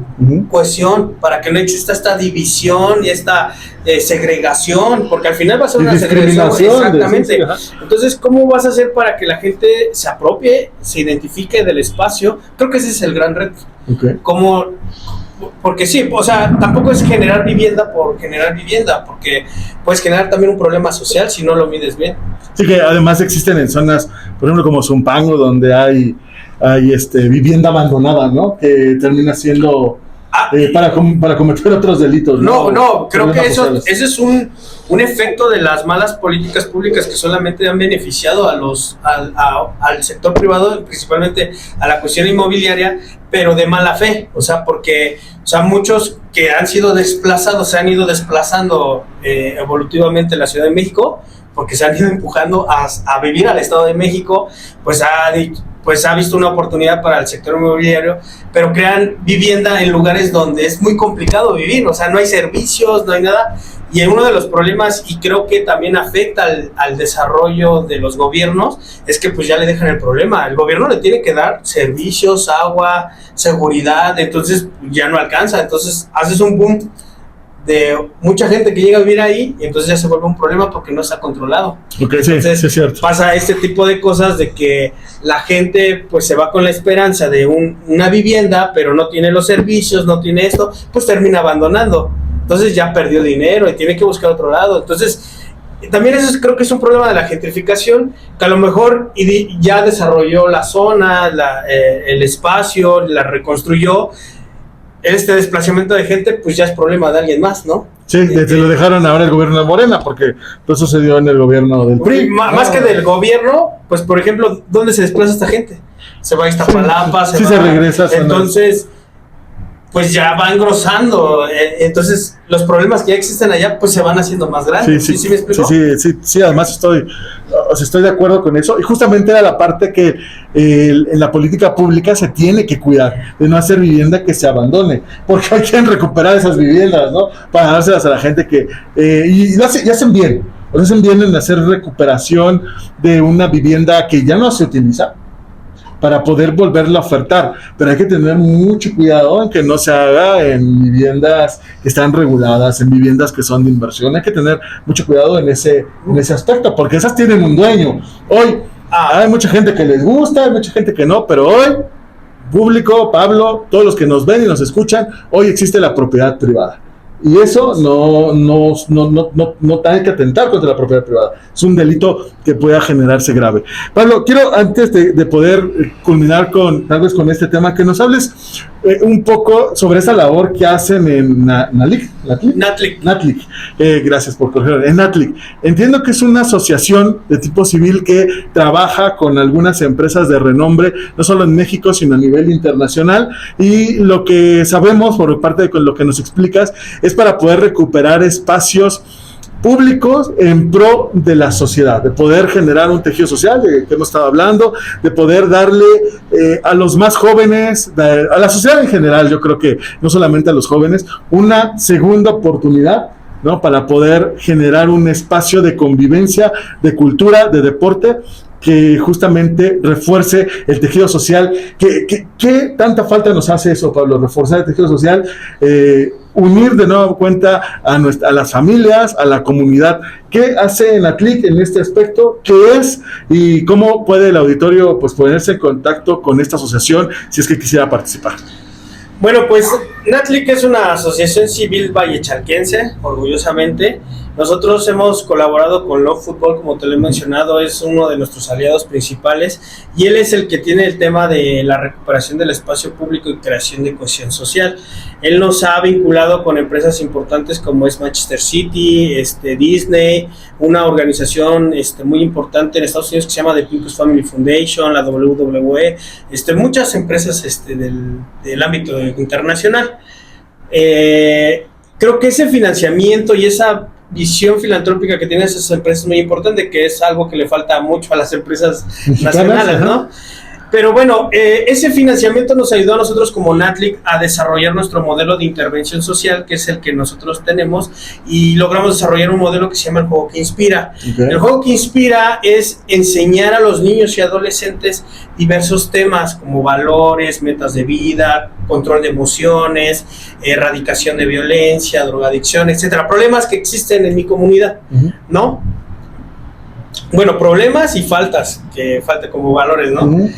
cohesión, para que no exista esta división y esta segregación? Porque al final va a ser una segregación. Exactamente. Entonces, ¿cómo vas a hacer para que la gente se apropie, se identifique del espacio? Creo que ese es el gran reto. Porque sí, o sea, tampoco es generar vivienda por generar vivienda, porque puedes generar también un problema social si no lo mides bien. Sí, que además existen en zonas, por ejemplo, como Zumpango, donde hay vivienda abandonada, ¿no? Que termina siendo para cometer otros delitos. No, creo que ese es un efecto de las malas políticas públicas que solamente han beneficiado al sector privado, principalmente a la cuestión inmobiliaria, pero de mala fe. O sea, porque muchos que han sido desplazados se han ido desplazando evolutivamente en la Ciudad de México, porque se han ido empujando a vivir al Estado de México, pues ha visto una oportunidad para el sector inmobiliario, pero crean vivienda en lugares donde es muy complicado vivir, o sea, no hay servicios, no hay nada, y uno de los problemas, y creo que también afecta al desarrollo de los gobiernos, es que pues ya le dejan el problema. El gobierno le tiene que dar servicios, agua, seguridad, entonces ya no alcanza, entonces haces un boom de mucha gente que llega a vivir ahí, y entonces ya se vuelve un problema porque no está controlado. Entonces, sí, es cierto. Pasa este tipo de cosas de que la gente pues se va con la esperanza de una vivienda, pero no tiene los servicios, no tiene esto, pues termina abandonando. Entonces ya perdió dinero y tiene que buscar otro lado. Entonces, también eso creo que es un problema de la gentrificación, que a lo mejor ya desarrolló la zona, el espacio, la reconstruyó. Este desplazamiento de gente pues ya es problema de alguien más, ¿no? Sí, te lo dejaron ahora el gobierno de Morena, porque todo sucedió en el gobierno del PRI. Más que del gobierno, pues por ejemplo, ¿dónde se desplaza esta gente? Se va a Iztapalapa, se regresa. Entonces, pues ya va engrosando. Entonces, los problemas que ya existen allá, pues se van haciendo más grandes. ¿Sí me explico? Sí, además estoy de acuerdo con eso. Y justamente era la parte que en la política pública se tiene que cuidar, de no hacer vivienda que se abandone, porque hay que recuperar esas viviendas, ¿no? Para dárselas a la gente que... y hacen bien. Lo hacen bien en hacer recuperación de una vivienda que ya no se utiliza, para poder volverla a ofertar, pero hay que tener mucho cuidado en que no se haga en viviendas que están reguladas, en viviendas que son de inversión. Hay que tener mucho cuidado en ese aspecto, porque esas tienen un dueño. Hoy hay mucha gente que les gusta, hay mucha gente que no, pero hoy, público, Pablo, todos los que nos ven y nos escuchan, hoy existe la propiedad privada. Y eso no hay que atentar contra la propiedad privada. Es un delito que pueda generarse grave. Pablo, quiero, antes de poder culminar tal vez con este tema, que nos hables un poco sobre esa labor que hacen en NATLIC. Gracias por corregir. En NATLIC. Entiendo que es una asociación de tipo civil que trabaja con algunas empresas de renombre, no solo en México, sino a nivel internacional. Y lo que sabemos, por parte de lo que nos explicas, es para poder recuperar espacios públicos en pro de la sociedad, de poder generar un tejido social de que hemos estado hablando, de poder darle a los más jóvenes, a la sociedad en general, yo creo que no solamente a los jóvenes, una segunda oportunidad, ¿no? Para poder generar un espacio de convivencia, de cultura, de deporte, que justamente refuerce el tejido social. ¿Qué tanta falta nos hace eso, Pablo? Reforzar el tejido social. unir de nueva cuenta a las familias, a la comunidad. ¿Qué hace Natlic en este aspecto? ¿Qué es? ¿Y cómo puede el auditorio pues ponerse en contacto con esta asociación si es que quisiera participar? Bueno, pues Natlic es una asociación civil vallechalquense, orgullosamente. Nosotros hemos colaborado con Love Football, como te lo he mencionado, es uno de nuestros aliados principales y él es el que tiene el tema de la recuperación del espacio público y creación de cohesión social. Él nos ha vinculado con empresas importantes como es Manchester City, Disney, una organización muy importante en Estados Unidos que se llama The Pincus Family Foundation, la WWE, muchas empresas del ámbito internacional. Creo que ese financiamiento y esa visión filantrópica que tienen esas empresas es muy importante, que es algo que le falta mucho a las empresas nacionales, ¿no? Pero bueno, ese financiamiento nos ayudó a nosotros como Natlic a desarrollar nuestro modelo de intervención social, que es el que nosotros tenemos, y logramos desarrollar un modelo que se llama el juego que inspira. Okay. El juego que inspira es enseñar a los niños y adolescentes diversos temas como valores, metas de vida, control de emociones, erradicación de violencia, drogadicción, etcétera. Problemas que existen en mi comunidad, ¿no? Bueno, problemas y faltas, que falta como valores, ¿no?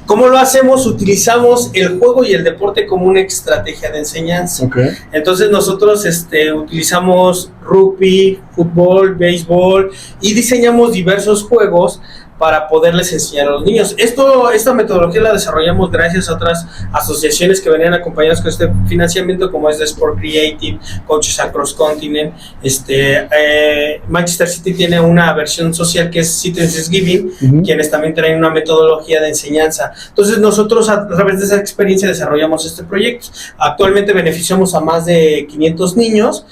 ¿Cómo lo hacemos? Utilizamos el juego y el deporte como una estrategia de enseñanza. Okay. Entonces nosotros utilizamos rugby, fútbol, béisbol y diseñamos diversos juegos para poderles enseñar a los niños. Esta metodología la desarrollamos gracias a otras asociaciones que venían acompañadas con este financiamiento, como es de Sport Creative, Coaches Across Continent. Manchester City tiene una versión social que es Citizens Giving, quienes también traen una metodología de enseñanza. Entonces nosotros a través de esa experiencia desarrollamos este proyecto. Actualmente beneficiamos a más de 500 niños.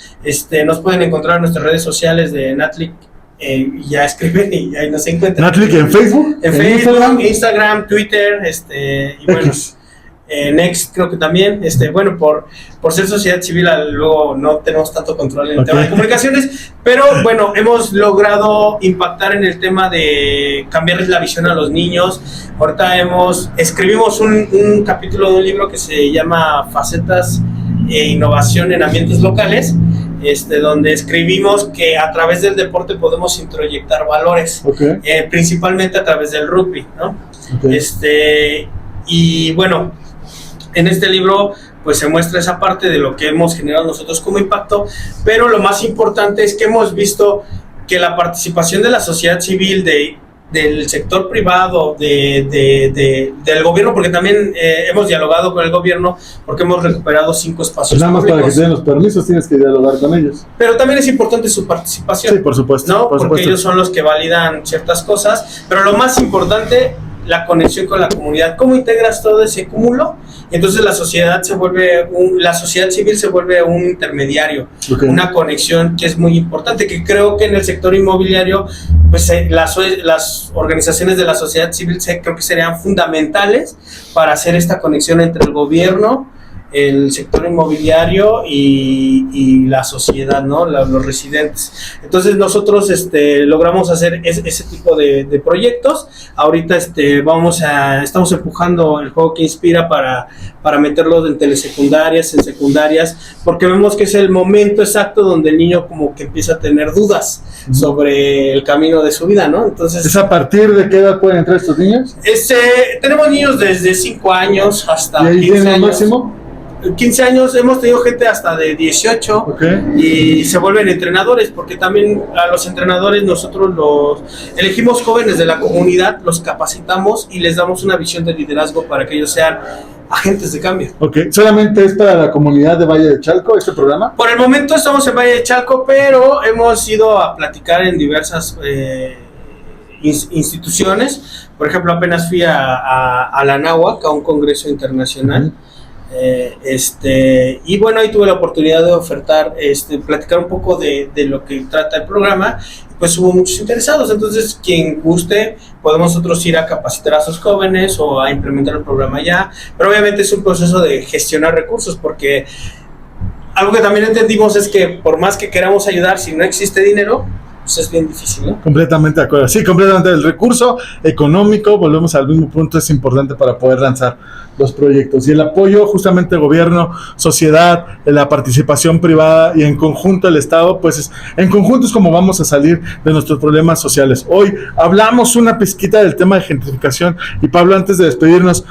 Nos pueden encontrar en nuestras redes sociales de Natlic. Ya escriben y ahí nos encuentran. ¿Natlic en Facebook? En Facebook, Instagram, Twitter, y bueno, Next creo que también, bueno, por ser sociedad civil luego no tenemos tanto control en el tema de comunicaciones, pero bueno, hemos logrado impactar en el tema de cambiarles la visión a los niños. Ahorita escribimos un capítulo de un libro que se llama Facetas e Innovación en Ambientes Locales, donde escribimos que a través del deporte podemos introyectar valores, principalmente a través del rugby, ¿no? Y bueno, en este libro pues se muestra esa parte de lo que hemos generado nosotros como impacto, pero lo más importante es que hemos visto que la participación de la sociedad civil, del sector privado, del gobierno, porque también hemos dialogado con el gobierno, porque hemos recuperado 5 espacios nada más públicos. Para que te den los permisos tienes que dialogar con ellos. Pero también es importante su participación. Sí, por supuesto. ¿No? Porque ellos son los que validan ciertas cosas, pero lo más importante, la conexión con la comunidad. ¿Cómo integras todo ese cúmulo? Entonces la sociedad civil se vuelve un intermediario, una conexión que es muy importante, que creo que en el sector inmobiliario pues las organizaciones de la sociedad civil creo que serían fundamentales para hacer esta conexión entre el gobierno, el sector inmobiliario y la sociedad, ¿no? Los residentes. Entonces nosotros logramos hacer ese tipo de proyectos. Ahorita estamos empujando el juego que inspira para meterlo en telesecundarias, en secundarias, porque vemos que es el momento exacto donde el niño como que empieza a tener dudas sobre el camino de su vida, ¿no? Entonces, ¿es a partir de qué edad pueden entrar estos niños? Tenemos niños desde 5 años hasta 15 años. Máximo? 15 años, hemos tenido gente hasta de 18 y se vuelven entrenadores, porque también a los entrenadores nosotros los elegimos jóvenes de la comunidad, los capacitamos y les damos una visión de liderazgo para que ellos sean agentes de cambio. ¿Solamente es para la comunidad de Valle de Chalco este programa? Por el momento estamos en Valle de Chalco, pero hemos ido a platicar en diversas instituciones. Por ejemplo, apenas fui a la Anáhuac, a un congreso internacional. Y bueno, ahí tuve la oportunidad de ofertar, platicar un poco de lo que trata el programa, pues hubo muchos interesados. Entonces quien guste, podemos nosotros ir a capacitar a sus jóvenes o a implementar el programa ya, pero obviamente es un proceso de gestionar recursos, porque algo que también entendimos es que por más que queramos ayudar, si no existe dinero, pues es bien difícil, ¿no? Completamente de acuerdo. Sí, completamente. El recurso económico, volvemos al mismo punto, es importante para poder lanzar los proyectos. Y el apoyo, justamente, gobierno, sociedad, la participación privada y en conjunto el Estado, pues en conjunto es como vamos a salir de nuestros problemas sociales. Hoy hablamos una pizquita del tema de gentrificación. Y Pablo, antes de despedirnos,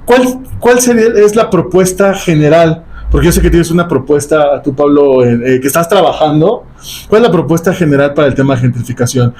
¿cuál es la propuesta general? Porque yo sé que tienes una propuesta, tú, Pablo, que estás trabajando. ¿Cuál es la propuesta general para el tema de gentrificación?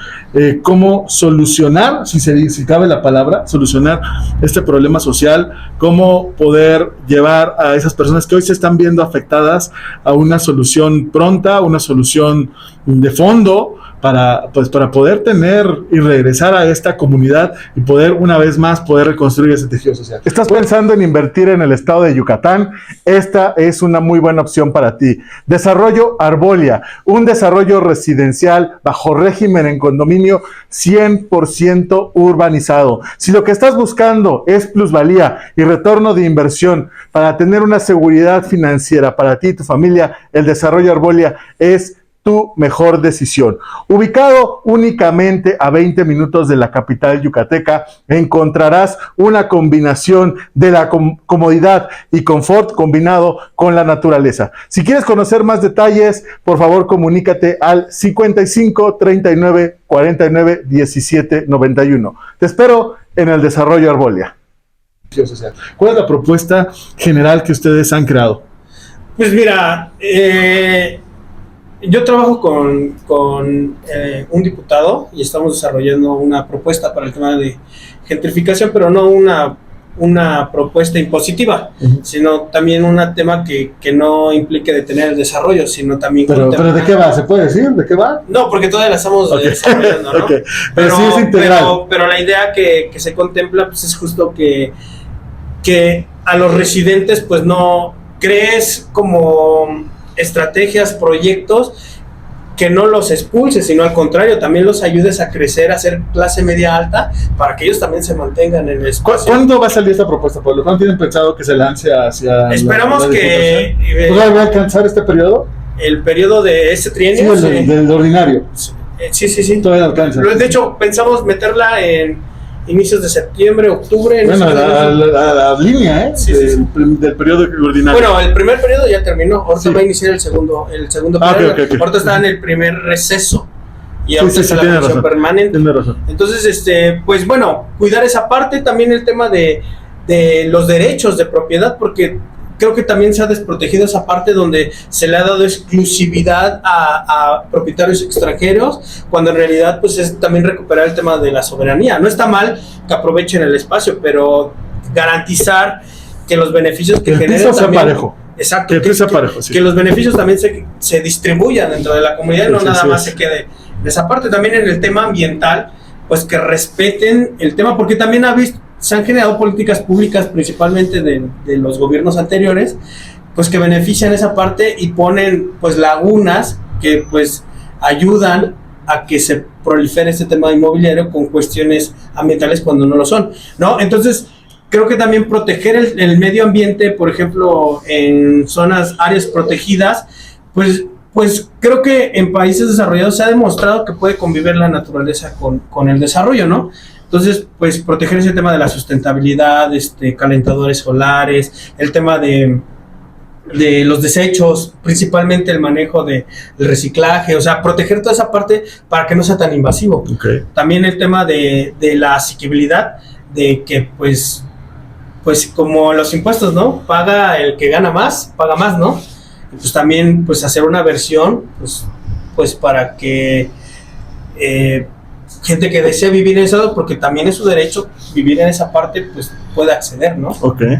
¿Cómo solucionar, si cabe la palabra, solucionar este problema social? ¿Cómo poder llevar a esas personas que hoy se están viendo afectadas a una solución pronta, una solución de fondo, para poder tener y regresar a esta comunidad y poder una vez más poder reconstruir ese tejido social? ¿Estás pensando en invertir en el estado de Yucatán? Esta es una muy buena opción para ti. Desarrollo Arbolia, un desarrollo residencial bajo régimen en condominio 100% urbanizado. Si lo que estás buscando es plusvalía y retorno de inversión para tener una seguridad financiera para ti y tu familia, el Desarrollo Arbolia es tu mejor decisión. Ubicado únicamente a 20 minutos de la capital yucateca, encontrarás una combinación de la comodidad y confort combinado con la naturaleza. Si quieres conocer más detalles, por favor comunícate al 55 39 49 17 91. Te espero en el Desarrollo Arbolia. ¿Cuál es la propuesta general que ustedes han creado? Pues mira, yo trabajo con un diputado y estamos desarrollando una propuesta para el tema de gentrificación, pero no una propuesta impositiva, sino también un tema que no implique detener el desarrollo, sino también... ¿Pero de qué va? ¿Se puede decir? ¿De qué va? No, porque todavía la estamos desarrollando, ¿no? Okay. Pero sí es integral. Pero la idea que se contempla, pues es justo que a los residentes pues no crees como estrategias, proyectos que no los expulses, sino al contrario, también los ayudes a crecer, a ser clase media alta, para que ellos también se mantengan en el espacio. ¿Cuándo va a salir esta propuesta, Pablo? ¿Cuándo tienen pensado que se lance hacia... Esperamos que... ¿Puede alcanzar este periodo? El periodo de este trienio. Sí, del ordinario. Sí. Todavía alcanza. De hecho, pensamos meterla en inicios de septiembre, octubre. Bueno, la línea, sí. Del periodo ordinario. Bueno, el primer periodo ya terminó. Ahorita va a iniciar el segundo periodo. Okay. Ahorita está en el primer receso. Y ahorita está la función permanente. Tiene razón. Entonces, pues bueno, cuidar esa parte. También el tema de los derechos de propiedad, porque creo que también se ha desprotegido esa parte donde se le ha dado exclusividad a propietarios extranjeros, cuando en realidad pues es también recuperar el tema de la soberanía. No está mal que aprovechen el espacio, pero garantizar que los beneficios que generen también... parejo. Exacto, que los beneficios también se distribuyan dentro de la comunidad, no nada más se quede en esa parte. También en el tema ambiental, pues que respeten el tema, porque también se han generado políticas públicas, principalmente de los gobiernos anteriores, pues que benefician esa parte y ponen pues lagunas que pues ayudan a que se prolifere este tema inmobiliario con cuestiones ambientales cuando no lo son, ¿no? Entonces, creo que también proteger el medio ambiente, por ejemplo, en áreas protegidas, pues creo que en países desarrollados se ha demostrado que puede convivir la naturaleza con el desarrollo, ¿no? Entonces, pues proteger ese tema de la sustentabilidad, calentadores solares, el tema de los desechos, principalmente el manejo del reciclaje, o sea, proteger toda esa parte para que no sea tan invasivo. Okay. También el tema de la asequibilidad, de que pues como los impuestos, ¿no? Paga el que gana más, paga más, ¿no? Y pues también pues hacer una versión, pues para que gente que desea vivir en eso, porque también es su derecho vivir en esa parte, pues puede acceder, ¿no? Okay.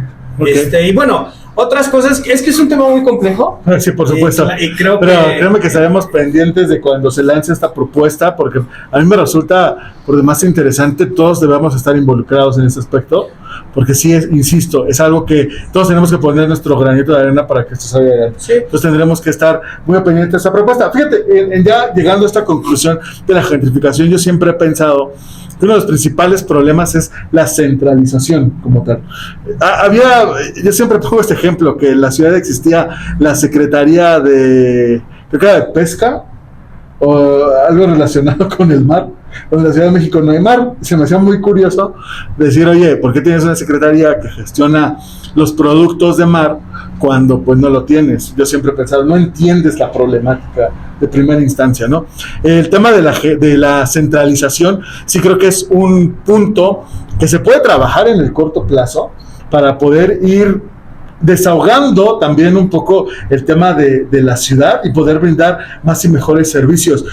Y bueno, otras cosas, es que es un tema muy complejo. Sí, por supuesto. Pero créeme que estaremos pendientes de cuando se lance esta propuesta, porque a mí me resulta por demás interesante. Todos debemos estar involucrados en ese aspecto, porque sí, insisto, es algo que todos tenemos que poner nuestro granito de arena para que esto salga adelante. Sí. Entonces tendremos que estar muy pendientes de esta propuesta. Fíjate, ya llegando a esta conclusión de la gentrificación, yo siempre he pensado que uno de los principales problemas es la centralización como tal. Yo siempre pongo este ejemplo, que en la ciudad existía la Secretaría creo que era de Pesca, o algo relacionado con el mar. En la Ciudad de México no hay mar. Se me hacía muy curioso decir, oye, ¿por qué tienes una secretaría que gestiona los productos de mar cuando pues no lo tienes? Yo siempre he pensado, no entiendes la problemática de primera instancia, ¿no? El tema de la centralización sí creo que es un punto que se puede trabajar en el corto plazo para poder ir desahogando también un poco el tema de la ciudad y poder brindar más y mejores servicios.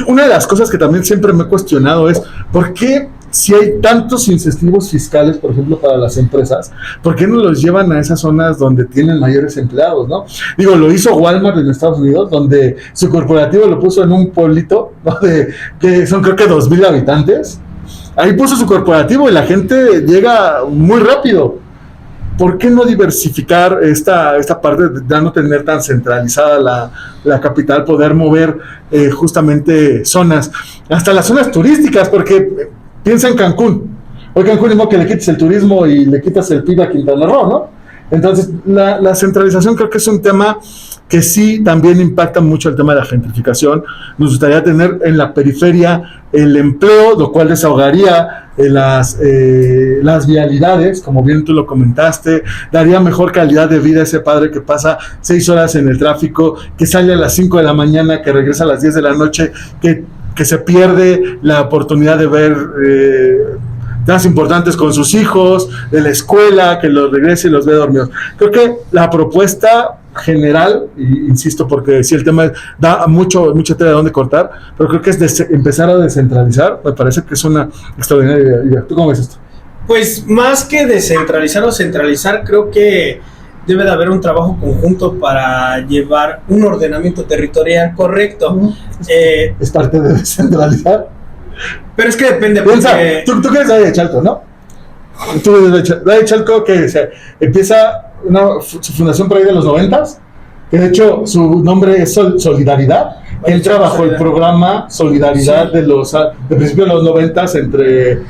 Una de las cosas que también siempre me he cuestionado es ¿por qué, si hay tantos incentivos fiscales, por ejemplo, para las empresas, por qué no los llevan a esas zonas donde tienen mayores empleados, ¿no? Digo, lo hizo Walmart en Estados Unidos, donde su corporativo lo puso en un pueblito, ¿no? Que son creo que 2,000 habitantes. Ahí puso su corporativo y la gente llega muy rápido. ¿Por qué no diversificar esta parte de no tener tan centralizada la capital, poder mover justamente zonas, hasta las zonas turísticas? Porque piensa en Cancún. Hoy Cancún, mismo que le quites el turismo y le quitas el PIB a Quintana Roo, ¿no? Entonces, la centralización creo que es un tema que sí también impacta mucho el tema de la gentrificación. Nos gustaría tener en la periferia el empleo, lo cual desahogaría las vialidades, como bien tú lo comentaste, daría mejor calidad de vida a ese padre que pasa 6 horas en el tráfico, que sale a las 5 de la mañana, que regresa a las 10 de la noche, que se pierde la oportunidad de ver temas importantes con sus hijos, de la escuela, que los regrese y los ve dormidos. Creo que la propuesta general, y insisto, porque si el tema da mucha tela de dónde cortar, pero creo que es empezar a descentralizar. Me parece que es una extraordinaria idea. ¿Tú cómo ves esto? Pues más que descentralizar o centralizar, creo que debe de haber un trabajo conjunto para llevar un ordenamiento territorial correcto. Es parte de descentralizar. Pero es que depende. Piensa, porque tú que eres de Chalco, ¿no? Tú eres de Chalco, que empieza su fundación por ahí de los 90s, que de hecho su nombre es Solidaridad. Él trabajó el programa Solidaridad de principio de los 90s entre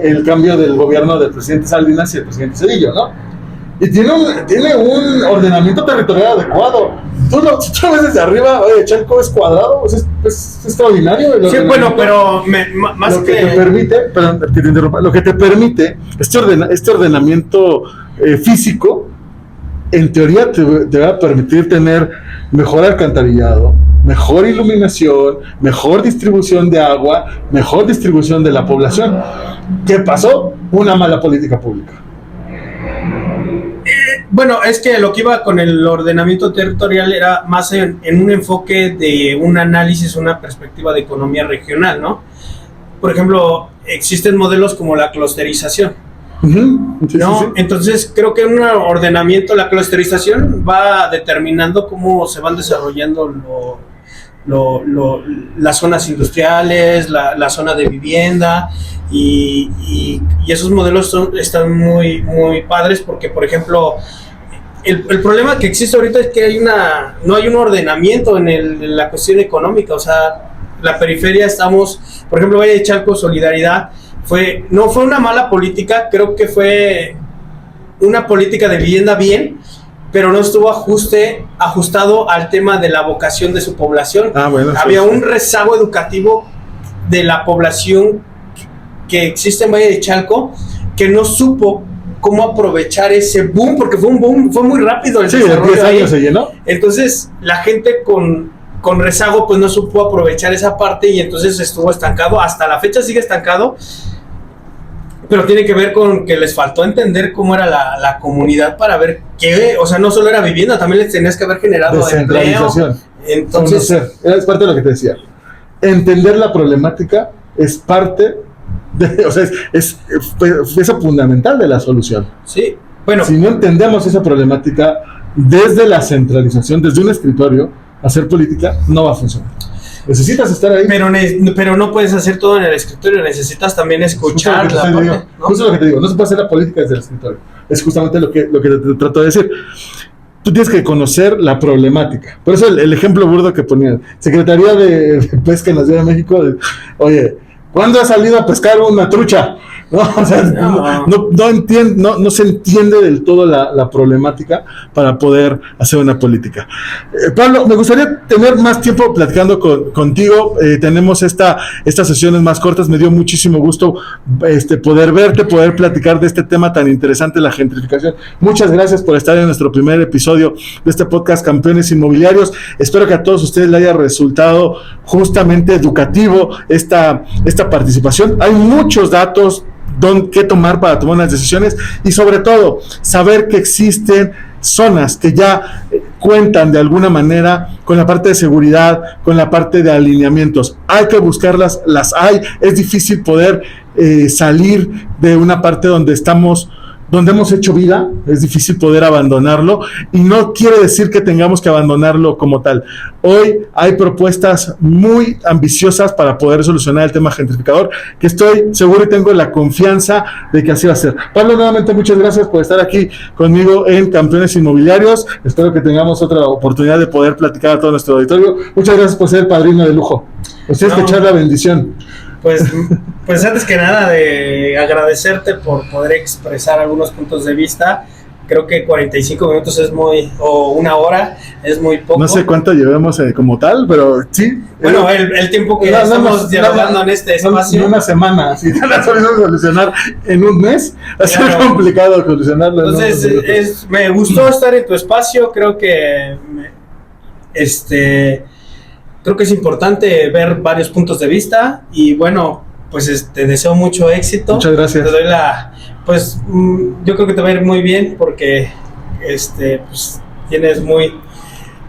el cambio del gobierno del presidente Salinas y el presidente Zedillo, ¿no? Y tiene un ordenamiento territorial adecuado. Tú lo ves desde arriba, oye, Chalco es cuadrado, es extraordinario. Sí, bueno, pero más lo que te permite, perdón, que te interrumpa, lo que te permite este ordenamiento físico, en teoría te va a permitir tener mejor alcantarillado, mejor iluminación, mejor distribución de agua, mejor distribución de la población. ¿Qué pasó? Una mala política pública. Bueno, es que lo que iba con el ordenamiento territorial era más en un enfoque de un análisis, una perspectiva de economía regional, ¿no? Por ejemplo, existen modelos como la clusterización, Sí, ¿no? sí. Entonces creo que en un ordenamiento, la clusterización va determinando cómo se van desarrollando las zonas industriales, la zona de vivienda, y esos modelos están muy, muy padres porque, por ejemplo, el problema que existe ahorita es que no hay un ordenamiento en la cuestión económica. O sea, la periferia estamos, por ejemplo, Valle de Chalco, Solidaridad, no fue una mala política, creo que fue una política de vivienda bien, pero no estuvo ajustado al tema de la vocación de su población. Bueno, había un rezago educativo de la población que existe en Valle de Chalco, que no supo cómo aprovechar ese boom, porque fue un boom, fue muy rápido el desarrollo. 10 años se llenó. Entonces la gente con rezago pues no supo aprovechar esa parte y entonces estuvo estancado, hasta la fecha sigue estancado, pero tiene que ver con que les faltó entender cómo era la comunidad para ver qué, o sea, no solo era vivienda, también les tenías que haber generado descentralización, empleo. Entonces, es parte de lo que te decía. Entender la problemática es parte o sea, es pieza fundamental de la solución. Sí, bueno. Si no entendemos esa problemática desde la centralización, desde un escritorio, hacer política no va a funcionar. Necesitas estar ahí. Pero no puedes hacer todo en el escritorio, necesitas también escuchar la parte, ¿no? Justo lo que te digo, no se puede hacer la política desde el escritorio. Es justamente lo que te trato de decir. Tú tienes que conocer la problemática. Por eso el ejemplo burdo que ponía, Secretaría de Pesca en la Ciudad de México, oye, ¿cuándo has salido a pescar una trucha? O sea, no se entiende del todo la problemática para poder hacer una política. Pablo, me gustaría tener más tiempo platicando contigo. Tenemos estas sesiones más cortas. Me dio muchísimo gusto poder verte, poder platicar de este tema tan interesante, la gentrificación. Muchas gracias por estar en nuestro primer episodio de este podcast Campeones Inmobiliarios. Espero que a todos ustedes les haya resultado justamente educativo esta participación. Hay muchos datos que tomar para tomar unas decisiones y sobre todo saber que existen zonas que ya cuentan de alguna manera con la parte de seguridad, con la parte de alineamientos. Hay que buscarlas, las hay. Es difícil poder salir de una parte donde hemos hecho vida, es difícil poder abandonarlo y no quiere decir que tengamos que abandonarlo como tal. Hoy hay propuestas muy ambiciosas para poder solucionar el tema gentrificador, que estoy seguro y tengo la confianza de que así va a ser. Pablo, nuevamente muchas gracias por estar aquí conmigo en Campeones Inmobiliarios. Espero que tengamos otra oportunidad de poder platicar a todo nuestro auditorio. Muchas gracias por ser el padrino de lujo. Ustedes que echar la bendición. Pues antes que nada de agradecerte por poder expresar algunos puntos de vista. Creo que 45 minutos o una hora es muy poco. No sé cuánto llevemos como tal, pero sí. Bueno, el tiempo que estamos dialogando en este espacio. En una semana, si no la podemos solucionar en un mes, va a ser complicado solucionarlo. Entonces, me gustó estar en tu espacio, creo que creo que es importante ver varios puntos de vista y bueno, pues te deseo mucho éxito. Muchas gracias. Te doy yo creo que te va a ir muy bien porque pues tienes muy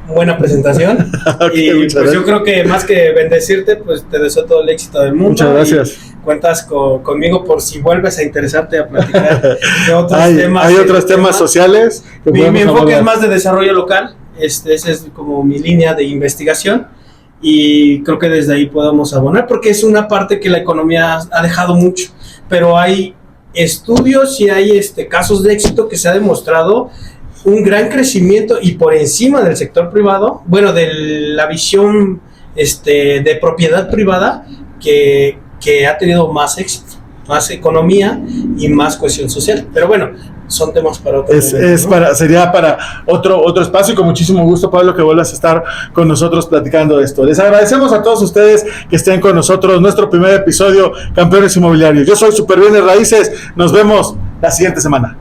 buena presentación. Okay, y pues gracias. yo creo que más que bendecirte, pues te deseo todo el éxito del mundo. Muchas gracias. Cuentas conmigo por si vuelves a interesarte a platicar de otros temas. Hay otros temas sociales. Mi enfoque es más de desarrollo local. Esa es como mi línea de investigación. Y creo que desde ahí podemos abonar porque es una parte que la economía ha dejado mucho, pero hay estudios y hay casos de éxito que se ha demostrado un gran crecimiento y por encima del sector privado, bueno, de la visión de propiedad privada que ha tenido más éxito, más economía y más cohesión social. Pero bueno, son temas para otro momento, ¿no? Sería para otro espacio y con muchísimo gusto, Pablo, que vuelvas a estar con nosotros platicando de esto. Les agradecemos a todos ustedes que estén con nosotros, nuestro primer episodio, Campeones Inmobiliarios. Yo soy Super Bienes Raíces, nos vemos la siguiente semana.